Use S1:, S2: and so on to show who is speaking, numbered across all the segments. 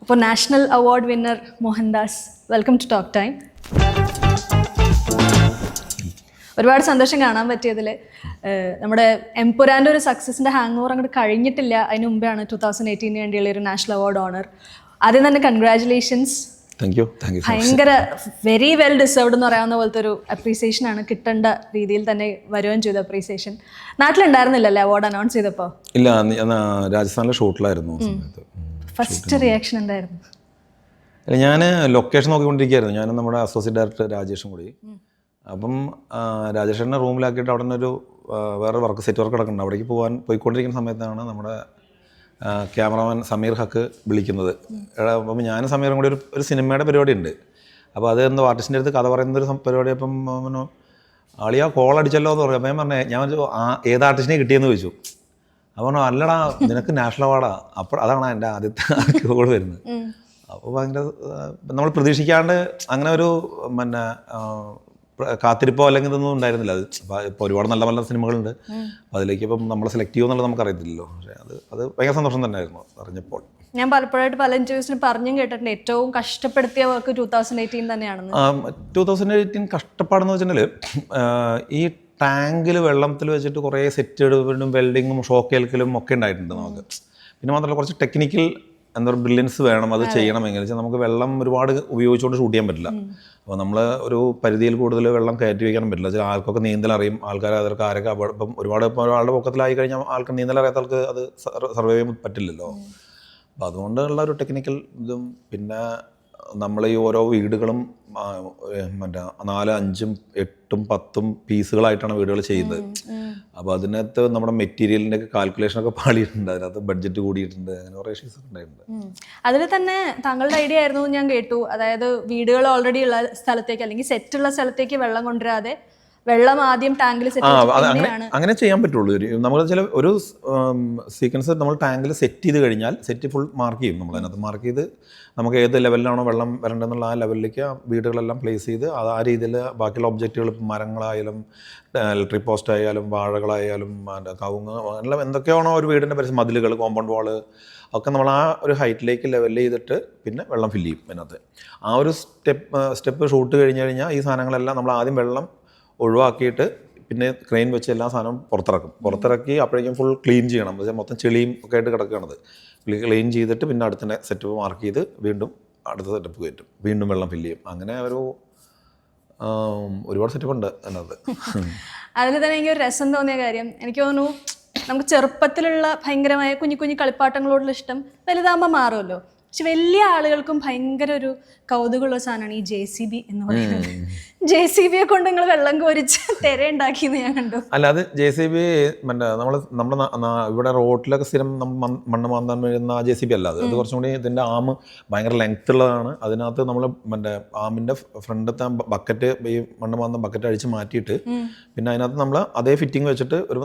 S1: അപ്പോൾ national award winner Mohandas, welcome to talk time. ഒരുപാട് സന്തോഷം കാണാൻ പറ്റിയതിൽ. നമ്മുടെ എംപുരാൻ്റെ ഒരു സക്സസിൻ്റെ ഹാങ് ഓവർ അങ്ങോട്ട് കഴിഞ്ഞിട്ടില്ല, അതിന് മുമ്പാണ് 2018 വേണ്ടിയുള്ള ഒരു നാഷണൽ അവാർഡ് ഓണർ. ആദ്യം തന്നെ കൺഗ്രാറ്റുലേഷൻസ്. ഭയങ്കര വെരി വെൽ ഡിസേർവ്ഡ് എന്ന് പറയാവുന്ന പോലത്തെ ഒരു അപ്രീസിയേഷൻ ആണ്, കിട്ടേണ്ട രീതിയിൽ തന്നെ വരുകയും ചെയ്ത അപ്രീസിയേഷൻ. നാട്ടിലുണ്ടായിരുന്നില്ലല്ലേ അവാർഡ് അനൗൺസ് ചെയ്തപ്പോൾ?
S2: ഇല്ല, രാജസ്ഥാനിലെ ഷൂട്ടിലായിരുന്നു.
S1: ഫസ്റ്റ് റിയാക്ഷൻ എന്തായിരുന്നു?
S2: ഞാൻ ലൊക്കേഷൻ നോക്കിക്കൊണ്ടിരിക്കുകയായിരുന്നു, ഞാൻ നമ്മുടെ അസോസിയേറ്റ് ഡയറക്ടർ രാജേഷും കൂടി. അപ്പം രാജേഷിനെ റൂമിലാക്കിയിട്ട് അവിടെ നിന്നൊരു വേറെ വർക്ക് സെറ്റ് വർക്ക് കിടക്കുന്നുണ്ട്, അവിടേക്ക് പോയിക്കൊണ്ടിരിക്കുന്ന സമയത്താണ് നമ്മുടെ ക്യാമറമാൻ സമീർ ഹക്ക് വിളിക്കുന്നത്. അപ്പം ഞാനും സമീറും കൂടി ഒരു സിനിമയുടെ പരിപാടി ഉണ്ട്. അപ്പോൾ അത് എന്തോ ആർട്ടിസ്റ്റിൻ്റെ അടുത്ത് കഥ പറയുന്നൊരു പരിപാടി. അപ്പം ആളിയാ കോൾ അടിച്ചല്ലോ എന്ന് പറഞ്ഞു. അപ്പം ഞാൻ ഏത് ആർട്ടിസ്റ്റിനെ കിട്ടിയെന്ന് ചോദിച്ചു. അപ്പോൾ അല്ലടാ, നിനക്ക് നാഷണൽ അവാർഡാ. അപ്പോൾ അതാണ് എൻ്റെ ആദ്യത്തെ കോൾ വരുന്നത്. അപ്പോൾ ഭയങ്കര നമ്മൾ പ്രതീക്ഷിക്കാണ്ട് അങ്ങനെ ഒരു പിന്നെ കാത്തിരിപ്പോ അല്ലെങ്കിൽ ഇതൊന്നും ഉണ്ടായിരുന്നില്ല. അത് ഇപ്പോൾ ഒരുപാട് നല്ല നല്ല സിനിമകളുണ്ട്, അതിലേക്ക് ഇപ്പം നമ്മളെ സെലക്ട് ചെയ്യുമെന്നുള്ളത് നമുക്കറിയത്തില്ലല്ലോ. പക്ഷേ അത് ഭയങ്കര സന്തോഷം തന്നെയായിരുന്നു അറിഞ്ഞപ്പോൾ.
S1: ഞാൻ പലപ്പോഴായിട്ട് പല ഇൻ്റർവ്യൂസിനും പറഞ്ഞും കേട്ടിട്ടുണ്ട് ഏറ്റവും കഷ്ടപ്പെടുത്തിയ വർക്ക് 2018 തന്നെയാണെന്ന്.
S2: 2018 കഷ്ടപ്പാടെന്ന് വെച്ചിട്ടുണ്ടെങ്കിൽ ഈ ടാങ്കിൽ വെള്ളത്തിൽ വെച്ചിട്ട് കുറേ സെറ്റ് ഇടും, വെൽഡിങ്ങും ഷോക്ക് ഏൽക്കലും ഒക്കെ ഉണ്ടായിട്ടുണ്ട് നമുക്ക്. പിന്നെ മാത്രമല്ല കുറച്ച് ടെക്നിക്കൽ എന്താ പറയുക ബ്രില്യൻസ് വേണം അത് ചെയ്യണമെങ്കിൽ. വെച്ചാൽ നമുക്ക് വെള്ളം ഒരുപാട് ഉപയോഗിച്ചുകൊണ്ട് ഷൂട്ട് ചെയ്യാൻ പറ്റില്ല. അപ്പോൾ നമ്മൾ ഒരു പരിധിയിൽ കൂടുതൽ വെള്ളം കയറ്റി വയ്ക്കാനും പറ്റില്ല. വെച്ചാൽ ആൾക്കൊക്കെ നീന്തൽ അറിയും, ആൾക്കാർക്ക് ആരൊക്കെ ഇപ്പം ഒരാളുടെ പൊക്കത്തിലായി കഴിഞ്ഞാൽ ആൾക്ക് നീന്തൽ അറിയാത്ത ആൾക്ക് അത് സർവൈവ് ചെയ്യാൻ പറ്റില്ലല്ലോ. അപ്പോൾ അതുകൊണ്ടുള്ള ഒരു ടെക്നിക്കൽ ഇതും, പിന്നെ നമ്മൾ ഈ ഓരോ വീടുകളും മറ്റേ 4, 5, 8, 10 പീസുകളായിട്ടാണ് വീടുകൾ ചെയ്യുന്നത്. അപ്പോൾ അതിനകത്ത് നമ്മുടെ മെറ്റീരിയലിൻ്റെ ഒക്കെ കാൽക്കുലേഷനൊക്കെ പാളിയിട്ടുണ്ട്, അതിനകത്ത് ബഡ്ജറ്റ് കൂടിയിട്ടുണ്ട്, അങ്ങനെ കുറേ ഇഷ്യൂസ് ഉണ്ടായിട്ടുണ്ട്.
S1: അതിൽ തന്നെ താങ്കളുടെ ഐഡിയ ആയിരുന്നു ഞാൻ കേട്ടു, അതായത് വീടുകൾ ഓൾറെഡി ഉള്ള സ്ഥലത്തേക്ക് അല്ലെങ്കിൽ സെറ്റുള്ള സ്ഥലത്തേക്ക് വെള്ളം കൊണ്ടുവരാതെ വെള്ളം ആദ്യം ടാങ്കിൽ
S2: അങ്ങനെ ചെയ്യാൻ പറ്റുള്ളൂ. നമ്മൾ ചില ഒരു സീക്വൻസ് നമ്മൾ ടാങ്കിൽ സെറ്റ് ചെയ്ത് കഴിഞ്ഞാൽ സെറ്റ് ഫുൾ മാർക്ക് ചെയ്യും. നമ്മൾ അതിനകത്ത് മാർക്ക് ചെയ്ത് നമുക്ക് ഏത് ലെവലിലാണോ വെള്ളം വരേണ്ടതെന്നുള്ള ആ ലെവലിലേക്ക് വീടുകളെല്ലാം പ്ലേസ് ചെയ്ത് അത് ആ രീതിയിൽ ബാക്കിയുള്ള ഒബ്ജക്റ്റുകൾ മരങ്ങളായാലും ഇലക്ട്രിക് പോസ്റ്റ് ആയാലും വാഴകളായാലും കവുങ്ങ് അങ്ങനെ എന്തൊക്കെയാണോ ഒരു വീടിൻ്റെ പരിസരം മതിലുകൾ കോമ്പൗണ്ട് വാള് ഒക്കെ നമ്മൾ ആ ഒരു ഹൈറ്റിലേക്ക് ലെവൽ ചെയ്തിട്ട് പിന്നെ വെള്ളം ഫില്ല് ചെയ്യും. അതിനകത്ത് ആ ഒരു സ്റ്റെപ്പ് ഷൂട്ട് കഴിഞ്ഞ് കഴിഞ്ഞാൽ ഈ സാധനങ്ങളെല്ലാം നമ്മൾ ആദ്യം വെള്ളം ഒഴിവാക്കിയിട്ട് പിന്നെ ക്രെയിൻ വെച്ച് എല്ലാ സാധനവും പുറത്തിറക്കി അപ്പോഴേക്കും ഫുൾ ക്ലീൻ ചെയ്യണം. പക്ഷേ മൊത്തം ചെളിയും ഒക്കെ ആയിട്ട് കിടക്കുകയാണത്. ക്ലീൻ ചെയ്തിട്ട് പിന്നെ അടുത്ത സെറ്റപ്പ് മാർക്ക് ചെയ്ത് വീണ്ടും അടുത്ത സെറ്റപ്പ് കയറ്റും, വീണ്ടും വെള്ളം ഫില്ല് ചെയ്യും. അങ്ങനെ ഒരുപാട് സെറ്റപ്പ് ഉണ്ട് അതിനകത്ത്.
S1: അതിൽ തന്നെ എനിക്കൊരു രസം തോന്നിയ കാര്യം, എനിക്ക് തോന്നുന്നു നമുക്ക് ചെറുപ്പത്തിലുള്ള ഭയങ്കരമായ കുഞ്ഞു കുഞ്ഞു കളിപ്പാട്ടങ്ങളോടുള്ള ഇഷ്ടം വലുതാകുമ്പോൾ മാറുമല്ലോ. പക്ഷെ വലിയ ആളുകൾക്കും ഭയങ്കര ഒരു കൗതുകമുള്ള സാധനമാണ് ഈ JCB എന്ന് പറയുന്നത്. JCBയെ കൊണ്ട് നിങ്ങൾ വെള്ളം കോരിച്ച് തിരയുണ്ടാക്കിയെന്ന് ഞാൻ കണ്ടു.
S2: അല്ല, അത് JCB നമ്മുടെ ഇവിടെ റോഡിലൊക്കെ സ്ഥിരം മണ്ണ് മാന്താൻ വീഴുന്ന JCB അല്ല. അത് കുറച്ചും കൂടി ഇതിൻ്റെ ആം ഭയങ്കര ലെങ്ത് ഉള്ളതാണ്. അതിനകത്ത് നമ്മൾ ആമിൻ്റെ ഫ്രണ്ടത്തെ ബക്കറ്റ്, ഈ മണ്ണ് മാന്താൻ ബക്കറ്റ് അഴിച്ച് മാറ്റിയിട്ട് പിന്നെ അതിനകത്ത് നമ്മൾ അതേ ഫിറ്റിംഗ് വെച്ചിട്ട് ഒരു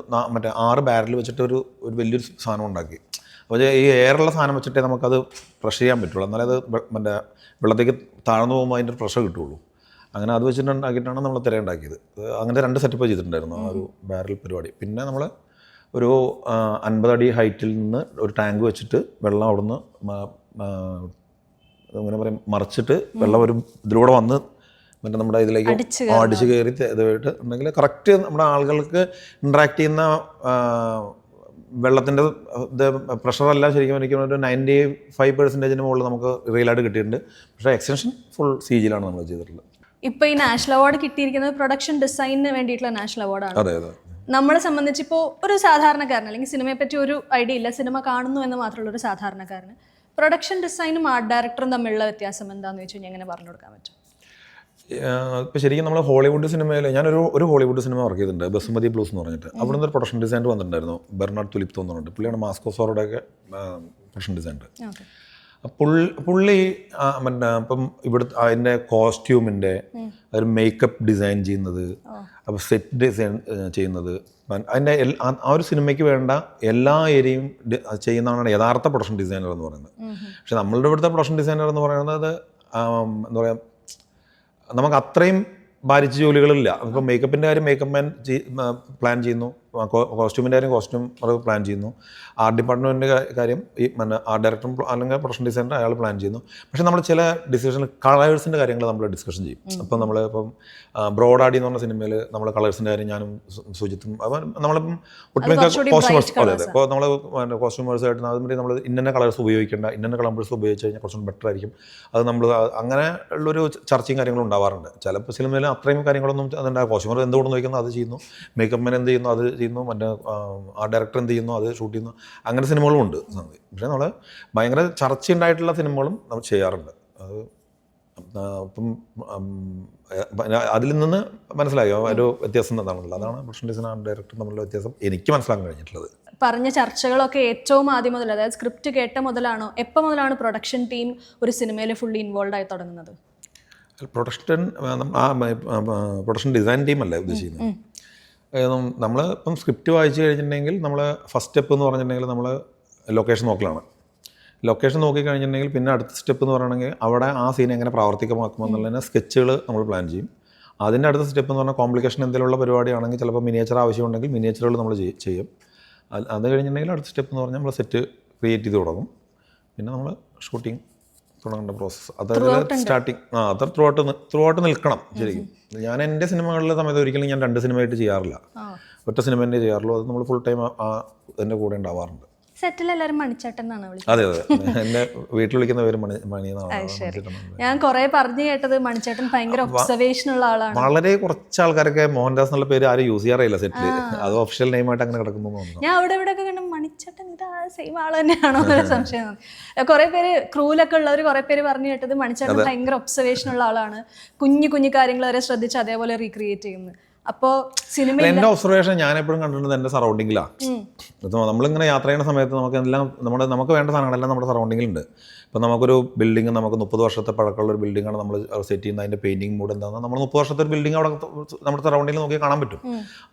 S2: 6 ബാരൽ വെച്ചിട്ട് ഒരു വലിയൊരു സാധനം ഉണ്ടാക്കി. അപ്പോൾ ഈ എയറുള്ള സാധനം വെച്ചിട്ടേ നമുക്കത് പ്രഷർ ചെയ്യാൻ പറ്റുള്ളൂ, എന്നാലേ അത് വെള്ളത്തേക്ക് താഴ്ന്നു പോകുമ്പോൾ അതിൻ്റെ പ്രഷർ കിട്ടുള്ളൂ. അങ്ങനെ അത് വെച്ചിട്ടുണ്ടാക്കിയിട്ടാണ് നമ്മൾ തിരയുണ്ടാക്കിയത്. അങ്ങനെ 2 സെറ്റപ്പ് ചെയ്തിട്ടുണ്ടായിരുന്നു ആ ഒരു ബാരൽ പരിപാടി. പിന്നെ നമ്മൾ ഒരു 50 അടി ഹൈറ്റിൽ നിന്ന് ഒരു ടാങ്ക് വെച്ചിട്ട് വെള്ളം അവിടുന്ന് അങ്ങനെ പറയും മറിച്ചിട്ട് വെള്ളം ഒരു ഇതിലൂടെ വന്ന് മറ്റേ നമ്മുടെ ഇതിലേക്ക് അടിച്ച് കയറി ഇതായിട്ട് ഉണ്ടെങ്കിൽ കറക്റ്റ് നമ്മുടെ ആളുകൾക്ക് ഇൻട്രാക്ട് ചെയ്യുന്ന വെള്ളത്തിൻ്റെ ഇത് പ്രഷറെല്ലാം ശരിക്കും എനിക്ക് ഒരു 95% മുകളിൽ നമുക്ക് റിയലായിട്ട് കിട്ടിയിട്ടുണ്ട്. പക്ഷേ എക്സ്റ്റൻഷൻ ഫുൾ CGയിലാണ് നമ്മൾ ചെയ്തിട്ടുള്ളത്.
S1: ഇപ്പോൾ ഈ നാഷണൽ അവാർഡ് കിട്ടിയിരിക്കുന്നത് പ്രൊഡക്ഷൻ ഡിസൈനിന് വേണ്ടിയിട്ടുള്ള നാഷണൽ അവാർഡാണ്.
S2: അതെ അതെ.
S1: നമ്മളെ സംബന്ധിച്ച് ഇപ്പോൾ ഒരു സാധാരണക്കാരൻ അല്ലെങ്കിൽ സിനിമയെ പറ്റി ഒരു ഐഡിയ ഇല്ല, സിനിമ കാണുന്നു എന്ന് മാത്രമുള്ള ഒരു സാധാരണക്കാരന് പ്രൊഡക്ഷൻ ഡിസൈനും ആർട്ട് ഡയറക്ടറും തമ്മിലുള്ള വ്യത്യാസം എന്താണെന്ന് വെച്ച് കഴിഞ്ഞാൽ എങ്ങനെ പറഞ്ഞു കൊടുക്കാൻ പറ്റും?
S2: ഇപ്പോൾ ശരിക്കും നമ്മൾ ഹോളിവുഡ് സിനിമയിൽ ഞാനൊരു ഹോളിവുഡ് സിനിമ വർക്ക് ചെയ്തിട്ടുണ്ട്, ബസുമതി ബ്ലൂസ് എന്ന് പറഞ്ഞിട്ട്. അവിടെ നിന്ന് ഒരു പ്രൊഡക്ഷൻ ഡിസൈനർ വന്നിട്ടുണ്ടായിരുന്നു, ബെർണാഡ് തുലിപ്തോ എന്ന് പറഞ്ഞിട്ട്. പുള്ളിയാണ് മാസ്കോസോറുടെയൊക്കെ പ്രൊഡക്ഷൻ ഡിസൈനർ. പുള്ളി ഇപ്പം ഇവിടുത്തെ അതിൻ്റെ കോസ്റ്റ്യൂമിൻ്റെ ഒരു മേക്കപ്പ് ഡിസൈൻ ചെയ്യുന്നത്, അപ്പോൾ സെറ്റ് ഡിസൈൻ ചെയ്യുന്നത്, അതിൻ്റെ ആ ഒരു സിനിമയ്ക്ക് വേണ്ട എല്ലാ ഏരിയയും ചെയ്യുന്നതാണ് യഥാർത്ഥ പ്രൊഡക്ഷൻ ഡിസൈനർ എന്ന് പറയുന്നത്. പക്ഷെ നമ്മളുടെ ഇവിടുത്തെ പ്രൊഡക്ഷൻ ഡിസൈനർ എന്ന് പറയുന്നത് എന്താ പറയുക, നമുക്ക് അത്രയും ഭാരിച്ച ജോലികളില്ല. ഇപ്പോൾ മേക്കപ്പിൻ്റെ കാര്യം മേക്കപ്പ് മാൻ പ്ലാൻ ചെയ്യുന്നു, കോസ്റ്റ്യൂമിൻ്റെ കാര്യം കോസ്റ്റ്യൂം പ്ലാൻ ചെയ്യുന്നു, ആർട്ട് ഡിപ്പാർട്ട്മെൻറ്റിൻ്റെ കാര്യം ഈ ആർട്ട് ഡയറക്ടറും അല്ലെങ്കിൽ പ്രൊഡക്ഷൻ ഡിസൈനർ അയാൾ പ്ലാൻ ചെയ്യുന്നു. പക്ഷേ നമ്മൾ ചില ഡിസിഷൻ കളേഴ്സിൻ്റെ കാര്യങ്ങൾ നമ്മൾ ഡിസ്കഷൻ ചെയ്യും. അപ്പം നമ്മൾ ഇപ്പം ബ്രോഡാഡി എന്ന് പറഞ്ഞ സിനിമയിൽ നമ്മൾ കളേഴ്സിൻ്റെ കാര്യം ഞാനും സുജിത്തും അപ്പം നമ്മളിപ്പം ഒട്ടുമിക്ക കോസ്റ്റ്യൂമേഴ്സ് അതെ ഇപ്പോൾ നമ്മൾ കോസ്റ്റ്യൂമേഴ്സായിട്ട് അതുമാതിരി നമ്മൾ ഇന്ന കളേഴ്സ് ഉപയോഗിക്കേണ്ട, ഇന്ന കളേഴ്സ് ഉപയോഗിച്ച് കഴിഞ്ഞാൽ കുറച്ചും ബെറ്റർ ആയിരിക്കും. അത് നമ്മൾ അങ്ങനെ ഉള്ളൊരു ചർച്ചയും കാര്യങ്ങളും ഉണ്ടാവാറുണ്ട്. ചിലപ്പോൾ സിനിമയിൽ അത്രയും കാര്യങ്ങളൊന്നും അതുണ്ടാകും. കോസ്റ്റ്യൂമർ എന്തുകൊണ്ടെന്ന് ചോദിക്കുന്നു അത് ചെയ്യുന്നു, മേക്കപ്പ് മാൻ എന്ത് ചെയ്യുന്നു അത് ചെയ്യുന്നു, മറ്റേ ആർട്ട് ഡയറക്ടർ എന്ത് ചെയ്യുന്നു അത് ഷൂട്ട് ചെയ്യുന്നു, അങ്ങനെ സിനിമകളും ഉണ്ട്. പക്ഷേ നമ്മൾ ഭയങ്കര ചർച്ചയുണ്ടായിട്ടുള്ള സിനിമകളും നമ്മൾ ചെയ്യാറുണ്ട്. അത് അപ്പം അതിൽ നിന്ന് മനസ്സിലായോ ഒരു വ്യത്യാസം എന്താണെന്നുള്ളത്. അതാണ് പ്രൊഡക്ഷൻ ഡിസൈനർ ആൻഡ് ഡയറക്ടർ തമ്മിലുള്ള വ്യത്യാസം എനിക്ക് മനസ്സിലാക്കാൻ കഴിഞ്ഞിട്ടുള്ളത്.
S1: പറഞ്ഞ ചർച്ചകളൊക്കെ ഏറ്റവും ആദ്യം മുതൽ, അതായത് സ്ക്രിപ്റ്റ് കേട്ട മുതലാണോ, എപ്പോൾ മുതലാണ് പ്രൊഡക്ഷൻ ടീം ഒരു സിനിമയിൽ ഫുള്ളി ഇൻവോൾവ് ആയി തുടങ്ങുന്നത്?
S2: പ്രൊഡക്ഷൻ ഡിസൈൻ ടീമല്ലേ ഉദ്ദേശിക്കുന്നത്. നമ്മൾ ഇപ്പം സ്ക്രിപ്റ്റ് വായിച്ചു കഴിഞ്ഞിട്ടുണ്ടെങ്കിൽ നമ്മൾ ഫസ്റ്റ് സ്റ്റെപ്പ് എന്ന് പറഞ്ഞിട്ടുണ്ടെങ്കിൽ നമ്മൾ ലൊക്കേഷൻ നോക്കലാണ്. ലൊക്കേഷൻ നോക്കിക്കഴിഞ്ഞിട്ടുണ്ടെങ്കിൽ പിന്നെ അടുത്ത സ്റ്റെപ്പ് എന്ന് പറയുകയാണെങ്കിൽ അവിടെ ആ സീൻ എങ്ങനെ പ്രാവർത്തികമാക്കുമെന്നുള്ളതിന് സ്കെച്ചുകൾ നമ്മൾ പ്ലാൻ ചെയ്യും. അതിൻ്റെ അടുത്ത സ്റ്റെപ്പ് എന്ന് പറഞ്ഞാൽ കോംപ്ലിക്കേഷൻ എന്തെങ്കിലുമുള്ള പരിപാടിയാണെങ്കിൽ ചിലപ്പോൾ മിനിയേച്ചർ ആവശ്യമുണ്ടെങ്കിൽ മിനിയേച്ചറുകൾ നമ്മൾ ചെയ്യും. അത് കഴിഞ്ഞിട്ടുണ്ടെങ്കിൽ അടുത്ത സ്റ്റെപ്പ് എന്ന് പറഞ്ഞാൽ നമ്മൾ സെറ്റ് ക്രിയേറ്റ് ചെയ്ത് തുടങ്ങും. പിന്നെ നമ്മൾ ഷൂട്ടിങ് തുടങ്ങേണ്ട പ്രോസസ്സ് അതായത് സ്റ്റാർട്ടിങ് അത് ത്രൂ ഔട്ട് നിൽക്കണം. ശരിക്കും ഞാൻ എൻ്റെ സിനിമകളിലെ സമയത്ത് ഒരിക്കലും ഞാൻ 2 സിനിമയായിട്ട് ചെയ്യാറില്ല, ഒറ്റ സിനിമ തന്നെ ചെയ്യാറുള്ളൂ. അത് നമ്മൾ ഫുൾ ടൈം എൻ്റെ കൂടെ ഉണ്ടാവാറുണ്ട്.
S1: സെറ്റിൽ എല്ലാവരും മണിച്ചേട്ടൻ എന്നാണ് വിളിച്ചത്.
S2: അതെ അതെ, എൻ്റെ വീട്ടിൽ വിളിക്കുന്ന പേര് മണി എന്നാണ്.
S1: ഞാൻ കുറെ പറഞ്ഞു കേട്ടത് മണിച്ചേട്ടൻ ഭയങ്കര ഒബ്സർവേഷൻ ഉള്ള ആളാണ്.
S2: വളരെ കുറച്ച് ആൾക്കാരൊക്കെ മോഹൻദാസ് എന്നുള്ള പേര് ആരും യൂസ് ചെയ്യാറില്ല സെറ്റിൽ. അത് ഒഫീഷ്യൽ നെയിമായിട്ട് അങ്ങനെ കിടക്കുന്നു.
S1: ഞാൻ അവിടെ ഇവിടെ ഒക്കെ കണ്ടു മണിച്ചേട്ടൻ ഇത് സെയിം ആൾ തന്നെയാണോ എന്നൊരു സംശയം. കുറെ പേര് ക്രൂലൊക്കെ ഉള്ളവർ കുറെ പേര് പറഞ്ഞു കേട്ടത് മണിച്ചേട്ടൻ ഭയങ്കര ഒബ്സർവേഷൻ ഉള്ള ആളാണ്, കുഞ്ഞു കുഞ്ഞു കാര്യങ്ങൾ വരെ ശ്രദ്ധിച്ച് അതേപോലെ റീക്രിയേറ്റ് ചെയ്യുന്നത്. അപ്പോൾ സിനിമ
S2: എൻ്റെ ഒബ്സർവേഷൻ ഞാൻ എപ്പോഴും കണ്ടിട്ടുണ്ട് എൻ്റെ സറൗണ്ടിങ്ങിലാണ്. നമ്മളിങ്ങനെ യാത്ര ചെയ്യുന്ന സമയത്ത് നമുക്ക് എല്ലാം നമുക്ക് വേണ്ട സാധനങ്ങളെല്ലാം നമ്മുടെ സറൗണ്ടിങ്ങിലുണ്ട്. ഇപ്പോൾ നമുക്കൊരു ബിൽഡിംഗ്, നമുക്ക് 30 വർഷത്തെ പഴക്കമുള്ള ഒരു ബിൽഡിംഗാണ് നമ്മൾ സെറ്റ് ചെയ്യുന്നത്. അതിൻ്റെ പെയിൻറ്റിങ് മൂഡ് എന്താണെന്ന് നമ്മൾ 30 വർഷത്തെ ഒരു ബിൽഡിംഗ് അവിടെ നമ്മുടെ സറൗണ്ടിങ്ങിൽ നോക്കി കാണാൻ പറ്റും.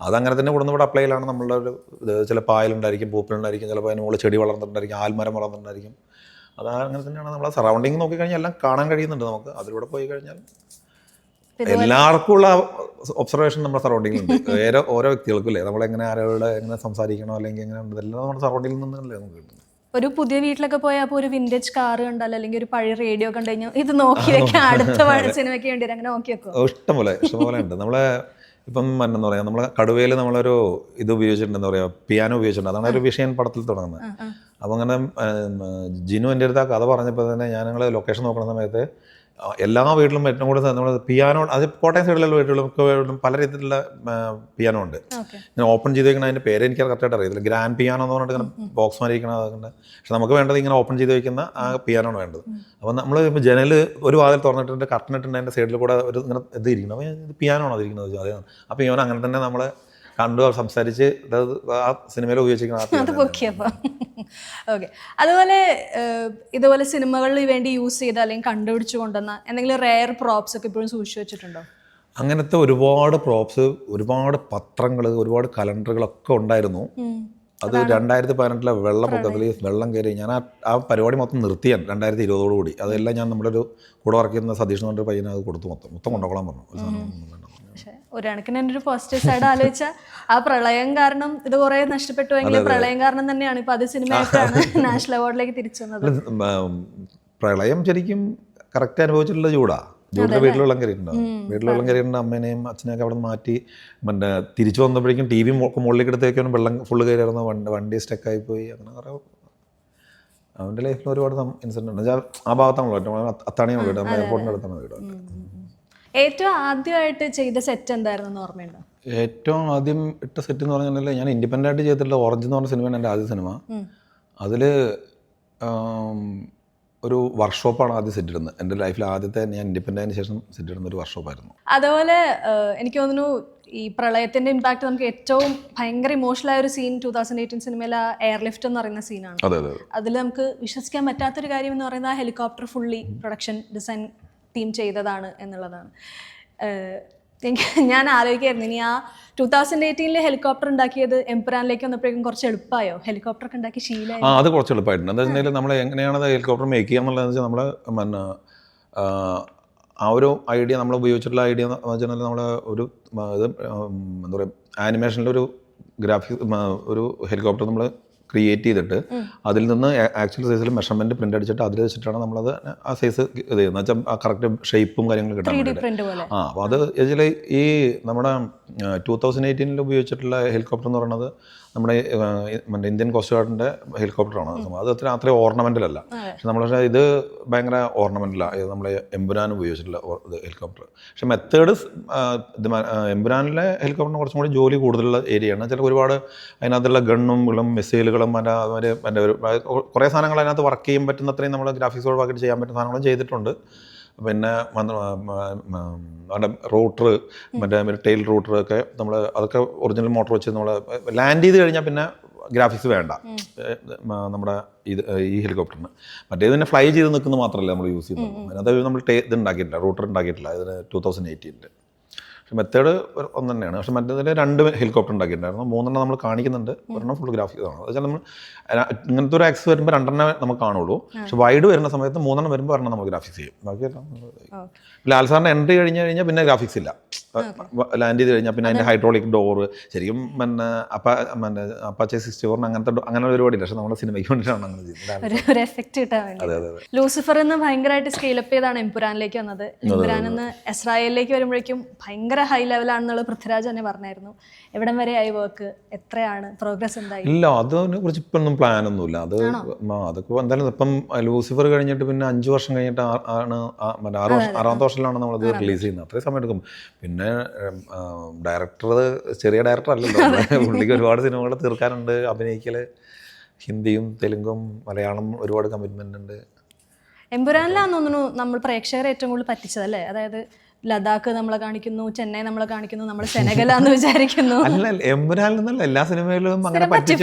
S2: അതങ്ങനെ തന്നെ കൊടുന്ന് ഇവിടെ അപ്ലൈ ചെയ്യലാണ്. നമ്മളുടെ ഒരു ചില പായലുണ്ടായിരിക്കും, പൂപ്പലുണ്ടായിരിക്കും, ചിലപ്പോൾ അതിന് മുകളിൽ ചെടി വളർന്നിട്ടുണ്ടായിരിക്കും, ആൽമരം വളർന്നിട്ടുണ്ടായിരിക്കും. അത് അങ്ങനെ തന്നെയാണ്. നമ്മളെ സറൗണ്ടിങ് നോക്കിക്കഴിഞ്ഞാൽ എല്ലാം കാണാൻ കഴിയുന്നുണ്ട് നമുക്ക്. അതിലൂടെ പോയി കഴിഞ്ഞാൽ എല്ലാവർക്കും ഉള്ള ഒബ്സർവേഷൻ നമ്മുടെ സറൗണ്ടിങ്ങിലുണ്ട്. ഓരോ വ്യക്തികൾക്കും അല്ലേ നമ്മളെങ്ങനെ ആരോട് എങ്ങനെ സംസാരിക്കണോ അല്ലെങ്കിൽ എങ്ങനെ ഉണ്ട്, ഇതെല്ലാം നമ്മുടെ സറൗണ്ടിങ്ങിൽ നിന്നല്ലേ നമുക്ക് കിട്ടുന്നത്.
S1: ഒരു പുതിയ വീട്ടിലൊക്കെ പോയാൽ അപ്പോൾ ഒരു വിന്റേജ് കാർ കണ്ടാൽ അല്ലെങ്കിൽ ഒരു പഴയ റേഡിയോ കണ്ടു കഴിഞ്ഞാൽ ഇത് നോക്കി വെക്കാൻ അടുത്ത സിനിമയ്ക്ക് വേണ്ടി അങ്ങനെ നോക്കി വെക്കും.
S2: ഇഷ്ടംപോലെ ഉണ്ട്. നമ്മളെ ഇപ്പം എന്താ പറയുക, നമ്മളെ കടുവയിൽ നമ്മളൊരു ഇത് ഉപയോഗിച്ചിട്ടുണ്ട്, എന്താ പറയുക, പിയാനോ ഉപയോഗിച്ചിട്ടുണ്ട്. അതാണ് ഒരു വിഷയൻ പടത്തിൽ തുടങ്ങുന്നത്. അപ്പം അങ്ങനെ ജിനു എൻ്റെ അടുത്ത് ആ കഥ പറഞ്ഞപ്പോൾ തന്നെ ഞങ്ങൾ ലൊക്കേഷൻ നോക്കുന്ന സമയത്ത് എല്ലാ വീട്ടിലും ഏറ്റവും കൂടുതൽ നമ്മൾ പിയാനോ, അത് കോട്ടയം സൈഡിലുള്ള വീട്ടിലും പല രീതിയിലുള്ള പിയാനോ ഉണ്ട്. ഞാൻ ഓപ്പൺ ചെയ്ത് വയ്ക്കുന്ന അതിൻ്റെ പേര് എനിക്ക് കറക്റ്റായിട്ട് അറിയത്തില്ല. ഗ്രാൻഡ് പിയാനോ എന്ന് പറഞ്ഞിട്ട് ഇങ്ങനെ ബോക്സ് മാരിയിരിക്കണം. അതുകൊണ്ട് പക്ഷെ നമുക്ക് വേണ്ടത് ഇങ്ങനെ ഓപ്പൺ ചെയ്ത് വയ്ക്കുന്ന ആ പിയാനോ ആണ് വേണ്ടത്. അപ്പോൾ നമ്മൾ ഇപ്പോൾ ജനൽ ഒരു വാതിൽ തുറന്നിട്ടുണ്ട്, കർട്ടൻ ഇട്ടുണ്ട്, അതിൻ്റെ സൈഡിൽ കൂടെ ഒരു ഇങ്ങനെ ഇത് ഇരിക്കണം. അപ്പോൾ ഇത് പിയാനോ ആണോ അതിരിക്കുന്നത്? അതാണ്. അപ്പോൾ ഇവൻ അങ്ങനെ തന്നെ നമ്മൾ കണ്ടു സംസാരിച്ച് ആ സിനിമയിൽ ഉപയോഗിച്ചിരിക്കണം.
S1: ഓക്കെ. അതുപോലെ ഇതുപോലെ സിനിമകളിൽ വേണ്ടി യൂസ് ചെയ്ത അല്ലെങ്കിൽ കണ്ടുപിടിച്ചു കൊണ്ടുവന്ന എന്തെങ്കിലും റെയർ പ്രോപ്സ് ഒക്കെ ഇപ്പോഴും സൂക്ഷിച്ചു വെച്ചിട്ടുണ്ടോ?
S2: അങ്ങനത്തെ ഒരുപാട് പ്രോപ്സ്, ഒരുപാട് പത്രങ്ങൾ, ഒരുപാട് കലണ്ടറുകളൊക്കെ ഉണ്ടായിരുന്നു. അത് 2018 വെള്ളപ്പൊക്കത്തിൽ വെള്ളം കയറി ഞാൻ ആ പരിപാടി മൊത്തം നിർത്തിയാൻ 2020 അതെല്ലാം ഞാൻ നമ്മുടെ ഒരു കൂടെ വർക്ക് ചെയ്യുന്ന സതീഷ് എന്ന് പറഞ്ഞ പയ്യനെ അത് കൊടുത്തു മൊത്തം കൊണ്ടുപോകാൻ പറഞ്ഞു.
S1: പക്ഷേ ഒരു കണക്കിന് എൻ്റെ ഒരു പോസിറ്റീവ് സൈഡ് ആലോചിച്ചാൽ ആ പ്രളയം കാരണം ഇത് കുറേ നഷ്ടപ്പെട്ടുവെങ്കിൽ പ്രളയം കാരണം തന്നെയാണ് ഇപ്പോൾ അത് സിനിമയായിട്ടാണ് നാഷണൽ അവാർഡിലേക്ക് തിരിച്ചു വന്നത്.
S2: പ്രളയം ശരിക്കും കറക്റ്റ് അനുഭവിച്ചിട്ടുള്ള ജൂഡിൻ്റെ വീട്ടിൽ വെള്ളം കയറിയിട്ടുണ്ടാവും. വീട്ടിൽ വെള്ളം കയറിയിട്ടുണ്ട്. അമ്മേനെയും അച്ഛനെയൊക്കെ അവിടെ നിന്ന് മാറ്റി തിരിച്ചു വന്നപ്പോഴേക്കും ടി വി മുകളിലേക്ക് എടുത്തേക്കാണ് വെള്ളം ഫുള്ള് കയറിയായിരുന്നു. വണ്ടി സ്റ്റക്കായി പോയി. അങ്ങനെ കുറേ അവൻ്റെ ലൈഫിൽ ഒരുപാട് ഇൻസിഡൻറ്റ് ഉണ്ട്. ആ ഭാഗത്താണല്ലോ അത്താണിയാണ് വീട്, എയർപോർട്ടിൻ്റെ അടുത്താണ് വീട്.
S1: ഏറ്റവും ആദ്യമായിട്ട് ചെയ്ത സെറ്റ് എന്തായിരുന്നു ഓർമ്മയുണ്ടോ?
S2: ഏറ്റവും ആദ്യം ഇട്ട സെറ്റ് എന്ന് പറഞ്ഞാൽ ഞാൻ ഇൻഡിപെൻഡൻ്റ് ആയിട്ട് ചെയ്തിട്ടുള്ള ഓറഞ്ച് എന്ന് പറഞ്ഞ സിനിമയാണ് എൻ്റെ ആദ്യ സിനിമ. അതിൽ ഒരു വർക്ക്ഷോപ്പാണ് ആദ്യം സെറ്റ് ഇടുന്നത്. എൻ്റെ ലൈഫിൽ ആദ്യത്തെ ഞാൻ ഇൻഡിപെൻഡൻറ്റിന് ശേഷം സെറ്റ് ഇടുന്ന ഒരു വർക്ക്ഷോപ്പായിരുന്നു.
S1: അതുപോലെ എനിക്ക് തോന്നുന്നു ഈ പ്രളയത്തിൻ്റെ ഇമ്പാക്ട് നമുക്ക് ഏറ്റവും ഭയങ്കര ഇമോഷണൽ ആയ ഒരു സീൻ 2018 സിനിമയിലെ എയർലിഫ്റ്റ് എന്ന് പറയുന്ന സീനാണ്. അതിൽ നമുക്ക് വിശ്വസിക്കാൻ പറ്റാത്തൊരു കാര്യം എന്ന് പറയുന്നത് ആ helicopter fully production design team ചെയ്തതാണ് എന്നുള്ളതാണ്. ഞാൻ ആലോചിക്കായിരുന്നു ഇനി ആ 2018 ഹെലികോപ്റ്റർ ഉണ്ടാക്കിയത് എംപുരാനിലേക്ക് വന്നപ്പോഴേക്കും കുറച്ച് എളുപ്പമായോ? ഹെലികോപ്റ്റർ ഒക്കെ ഉണ്ടാക്കി ശീലമായി.
S2: അത് കുറച്ച് എളുപ്പമായിട്ടുണ്ട്. എന്താ വെച്ചിട്ടുണ്ടെങ്കിൽ നമ്മൾ എങ്ങനെയാണ് ഹെലികോപ്റ്റർ മേക്ക് ചെയ്യുക എന്നുള്ളതെന്ന് വെച്ചാൽ നമ്മൾ ആ ഒരു ഐഡിയ നമ്മൾ ഉപയോഗിച്ചിട്ടുള്ള ഐഡിയ എന്ന് വെച്ചിട്ടുണ്ടെങ്കിൽ നമ്മൾ ഒരു ഇത് എന്താ പറയുക, ആനിമേഷനിലൊരു ഒരു ഹെലികോപ്റ്റർ നമ്മൾ ക്രിയേറ്റ് ചെയ്തിട്ട് അതിൽ നിന്ന് ആക്ച്വൽ സൈസിൽ മെഷർമെൻറ്റ് പ്രിൻ്റ് അടിച്ചിട്ട് അതിൽ വെച്ചിട്ടാണ് നമ്മളത് ആ സൈസ് ഇത് ചെയ്യുന്നത് വെച്ചാൽ ആ കറക്റ്റ് ഷേപ്പും കാര്യങ്ങളും കിട്ടാൻ വേണ്ടിയിട്ട്. അപ്പോൾ അത് ആക്ച്വലി ഈ നമ്മുടെ 2018 ഉപയോഗിച്ചിട്ടുള്ള ഹെലികോപ്റ്റർ എന്ന് പറയുന്നത് നമ്മുടെ മറ്റേ ഇന്ത്യൻ കോസ്റ്റ് ഗാർഡിൻ്റെ ഹെലികോപ്റ്ററാണ്. അത് അത്രയും ഓർണമെൻ്റലല്ല. പക്ഷെ നമ്മൾ ഇത് ഭയങ്കര ഓർണമെൻ്റലാണ് നമ്മളെ എംപുരാൻ ഉപയോഗിച്ചിട്ടുള്ള ഹെലികോപ്റ്റർ. പക്ഷെ മെത്തേഡ് എംപുരാനിലെ ഹെലികോപ്റ്ററിന് കുറച്ചും കൂടി ജോലി കൂടുതലുള്ള ഏരിയയാണ്. ചില ഒരുപാട് അതിനകത്തുള്ള ഗണ്ണും മിസൈലുകളും മറ്റേ കുറേ സാധനങ്ങൾ അതിനകത്ത് വർക്ക് ചെയ്യാൻ പറ്റുന്ന അത്രയും നമ്മൾ ഗ്രാഫിക്സ് ഒഴിവാക്കിയിട്ട് ചെയ്യാൻ പറ്റുന്ന സാധനങ്ങളും ചെയ്തിട്ടുണ്ട്. പിന്നെ റൂട്ടർ മറ്റേ ടെയിൽ റൂട്ടറൊക്കെ നമ്മൾ അതൊക്കെ ഒറിജിനൽ മോട്ടർ വെച്ച് നമ്മൾ ലാൻഡ് ചെയ്ത് കഴിഞ്ഞാൽ പിന്നെ ഗ്രാഫിക്സ് വേണ്ട നമ്മുടെ ഈ ഹെലികോപ്റ്ററിന്. മറ്റേത് തന്നെ ഫ്ലൈ ചെയ്ത് നിൽക്കുന്നത് മാത്രമല്ല നമ്മൾ യൂസ് ചെയ്യുന്നത്. അതിനകത്ത് നമ്മൾ ഇത് ഉണ്ടാക്കിയിട്ടില്ല, റൂട്ടർ ഉണ്ടാക്കിയിട്ടില്ല ഇതിന് 2018. പക്ഷെ മെത്തേഡ് ഒന്ന് തന്നെയാണ്. പക്ഷെ മറ്റേതിൽ 2 ഹെലികോപ്റ്റർ ഉണ്ടാക്കിയിട്ടുണ്ടായിരുന്നു. 3 നമ്മൾ കാണിക്കുന്നുണ്ട്, ഒരെണ്ണം ഫുൾ ഗ്രാഫിക്സ് ആണ്. അത് വെച്ചാൽ നമ്മൾ ഇങ്ങനത്തെ ഒരു ആക്സസ് വരുമ്പോൾ 2 നമുക്ക് കാണുള്ളൂ. പക്ഷെ വൈഡ് വരുന്ന സമയത്ത് 3 വരുമ്പോൾ 1 നമ്മൾ ഗ്രാഫിക്സ് ചെയ്യും. ബാക്കിയെല്ലാം ലാൽ സാറിൻ്റെ എൻട്രി കഴിഞ്ഞാൽ പിന്നെ ഗ്രാഫിക്സ് ഇല്ല. ലാൻഡ് ചെയ്ത് കഴിഞ്ഞാൽ പിന്നെ അതിൻ്റെ ഹൈഡ്രോളിക് ഡോറ് ശരിക്കും പിന്നെ അപ്പാച്ചെ 64 അങ്ങനെ ഒരു പരിപാടിയില്ല. പക്ഷെ നമ്മുടെ സിനിമയ്ക്ക് വേണ്ടിയിട്ടാണ് അങ്ങനെ
S1: ചെയ്യുന്നത്. ലൂസിഫർ എന്ന് ഭയങ്കരമായിട്ട് സ്കെയിലപ്പ് ചെയ്താണ് എംപുരാനിലേക്ക് വന്നത്. എംപുരാൻ എന്ന് എസ്രായേലിലേക്ക് വരുമ്പോഴേക്കും ഭയങ്കര ഹൈ ലെവലാണെന്നുള്ളത് പൃഥ്വിരാജ് തന്നെ പറഞ്ഞായിരുന്നു. എവിടം വരെ ആയി വർക്ക്, എത്രയാണ് പ്രോഗ്രസ് എന്തായി?
S2: ഇല്ല, അതിനെ കുറിച്ച് ഇപ്പം ഒന്നും പ്ലാനൊന്നുമില്ല. അതൊക്കെ എന്തായാലും ഇപ്പം ലൂസിഫർ കഴിഞ്ഞിട്ട് പിന്നെ 5 വർഷം കഴിഞ്ഞിട്ട് ആണ് 6ാമത്തെ വർഷത്തിലാണ് നമ്മളത് റിലീസ് ചെയ്യുന്നത്. അത്രയും സമയം എടുക്കും. പിന്നെ ഡയറക്ടർ ചെറിയ ഡയറക്ടർ അല്ലല്ലോ, പുള്ളിക്ക് ഒരുപാട് സിനിമകൾ തീർക്കാനുണ്ട്. അഭിനയിക്കൽ ഹിന്ദിയും തെലുങ്കും മലയാളം ഒരുപാട് കമ്മിറ്റ്മെൻ്റ് ഉണ്ട്.
S1: എംപുരാനിലാന്ന് തോന്നുന്നു നമ്മൾ പ്രേക്ഷകരെ ഏറ്റവും കൂടുതൽ പറ്റിച്ചതല്ലേ? അതായത് ലഡാക്ക് നമ്മളെ കാണിക്കുന്നു, ചെന്നൈ നമ്മളെ കാണിക്കുന്നു, നമ്മൾ സെനഗലാന്ന് വിചാരിക്കുന്നു.
S2: അല്ല, എംപുരാനിൽ നിന്നല്ല, എല്ലാ സിനിമയിലും അങ്ങനെ